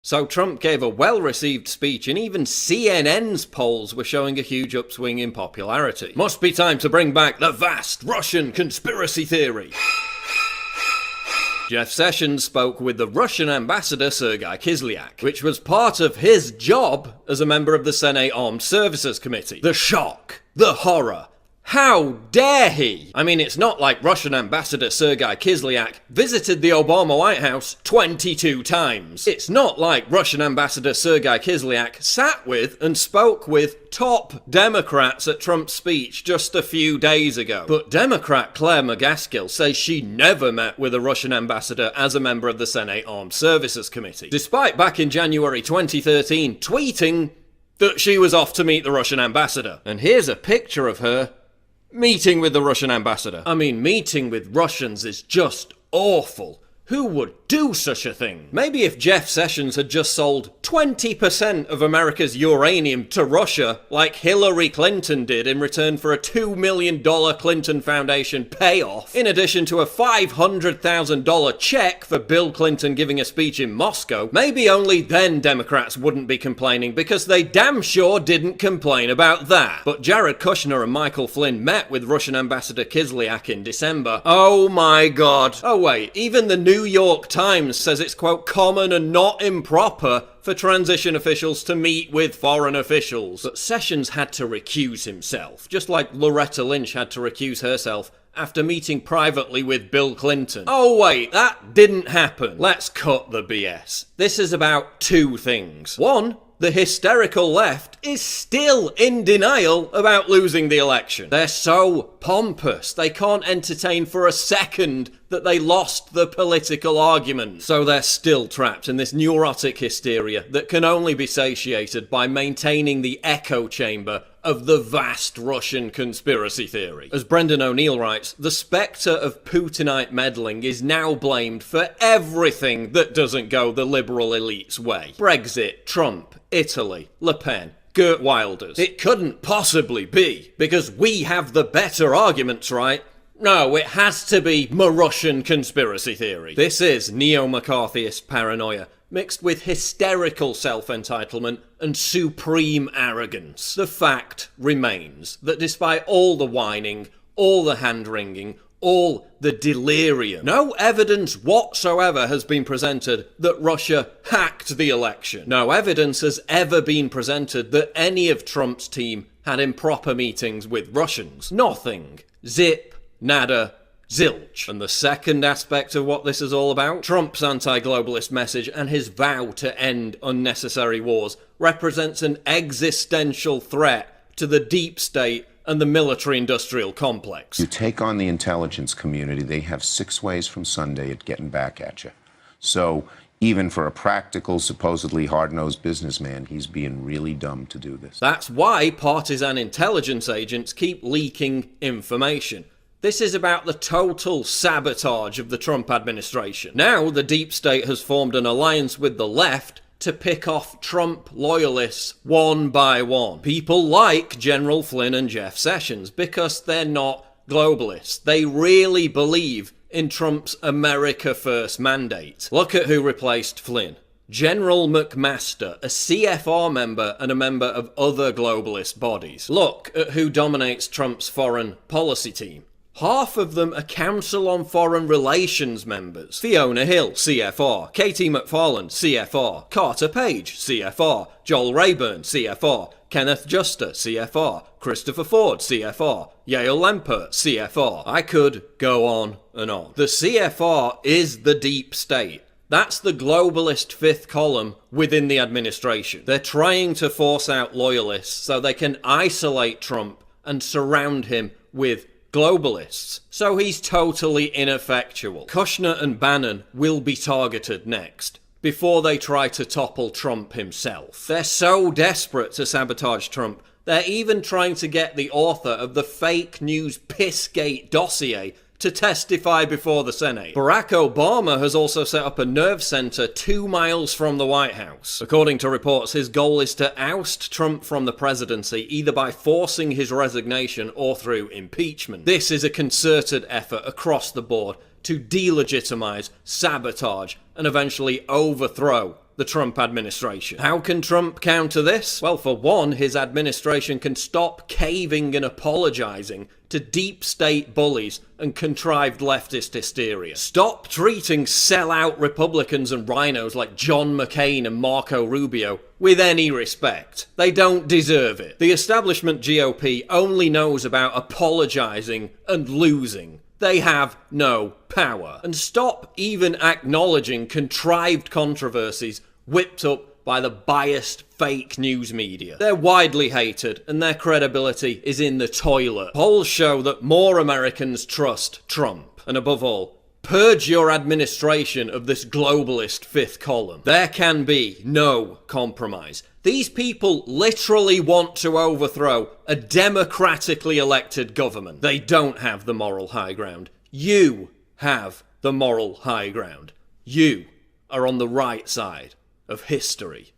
So Trump gave a well-received speech, and even CNN's polls were showing a huge upswing in popularity. Must be time to bring back the vast Russian conspiracy theory. Jeff Sessions spoke with the Russian ambassador Sergei Kislyak, which was part of his job as a member of the Senate Armed Services Committee. The shock, the horror. How dare he? I mean, it's not like Russian ambassador Sergei Kislyak visited the Obama White House 22 times. It's not like Russian ambassador Sergei Kislyak sat with and spoke with top Democrats at Trump's speech just a few days ago. But Democrat Claire McCaskill says she never met with a Russian ambassador as a member of the Senate Armed Services Committee, despite back in January 2013 tweeting that she was off to meet the Russian ambassador. And here's a picture of her meeting with the Russian ambassador. I mean, meeting with Russians is just awful. Who would do such a thing? Maybe if Jeff Sessions had just sold 20% of America's uranium to Russia, like Hillary Clinton did in return for a $2 million Clinton Foundation payoff, in addition to a $500,000 check for Bill Clinton giving a speech in Moscow, maybe only then Democrats wouldn't be complaining, because they damn sure didn't complain about that. But Jared Kushner and Michael Flynn met with Russian Ambassador Kislyak in December. Oh my god. Oh wait, even the New York Times says it's, quote, common and not improper for transition officials to meet with foreign officials. But Sessions had to recuse himself, just like Loretta Lynch had to recuse herself after meeting privately with Bill Clinton. Oh wait, that didn't happen. Let's cut the BS. This is about two things. One, the hysterical left is still in denial about losing the election. They're so pompous, they can't entertain for a second that they lost the political argument. So they're still trapped in this neurotic hysteria that can only be satiated by maintaining the echo chamber of the vast Russian conspiracy theory. As Brendan O'Neill writes, the spectre of Putinite meddling is now blamed for everything that doesn't go the liberal elite's way. Brexit, Trump, Italy, Le Pen, Geert Wilders. It couldn't possibly be, because we have the better arguments, right? No, it has to be Russian conspiracy theory. This is neo-McCarthyist paranoia, mixed with hysterical self-entitlement and supreme arrogance. The fact remains that despite all the whining, all the hand-wringing, all the delirium, no evidence whatsoever has been presented that Russia hacked the election. No evidence has ever been presented that any of Trump's team had improper meetings with Russians. Nothing. Zip. Nada. Zilch. And the second aspect of what this is all about, Trump's anti-globalist message and his vow to end unnecessary wars, represents an existential threat to the deep state and the military-industrial complex. You take on the intelligence community, they have 6 ways from Sunday at getting back at you. So even for a practical, supposedly hard-nosed businessman, he's being really dumb to do this. That's why partisan intelligence agents keep leaking information. This is about the total sabotage of the Trump administration. Now the deep state has formed an alliance with the left to pick off Trump loyalists one by one. People like General Flynn and Jeff Sessions because they're not globalists. They really believe in Trump's America First mandate. Look at who replaced Flynn. General McMaster, a CFR member and a member of other globalist bodies. Look at who dominates Trump's foreign policy team. Half of them are Council on Foreign Relations members. Fiona Hill, CFR. Katie McFarland, CFR. Carter Page, CFR. Joel Rayburn, CFR. Kenneth Juster, CFR. Christopher Ford, CFR. Yael Lempert, CFR. I could go on and on. The CFR is the deep state. That's the globalist fifth column within the administration. They're trying to force out loyalists so they can isolate Trump and surround him with globalists, so he's totally ineffectual. Kushner and Bannon will be targeted next, before they try to topple Trump himself. They're so desperate to sabotage Trump, they're even trying to get the author of the fake news Pissgate dossier to testify before the Senate. Barack Obama has also set up a nerve center 2 miles from the White House. According to reports, his goal is to oust Trump from the presidency either by forcing his resignation or through impeachment. This is a concerted effort across the board to delegitimize, sabotage, and eventually overthrow the Trump administration. How can Trump counter this? Well, for one, his administration can stop caving and apologizing to deep state bullies and contrived leftist hysteria. Stop treating sellout Republicans and rhinos like John McCain and Marco Rubio with any respect. They don't deserve it. The establishment GOP only knows about apologizing and losing. They have no power. And stop even acknowledging contrived controversies whipped up by the biased fake news media. They're widely hated and their credibility is in the toilet. Polls show that more Americans trust Trump. And above all, purge your administration of this globalist fifth column. There can be no compromise. These people literally want to overthrow a democratically elected government. They don't have the moral high ground. You have the moral high ground. You are on the right side of history.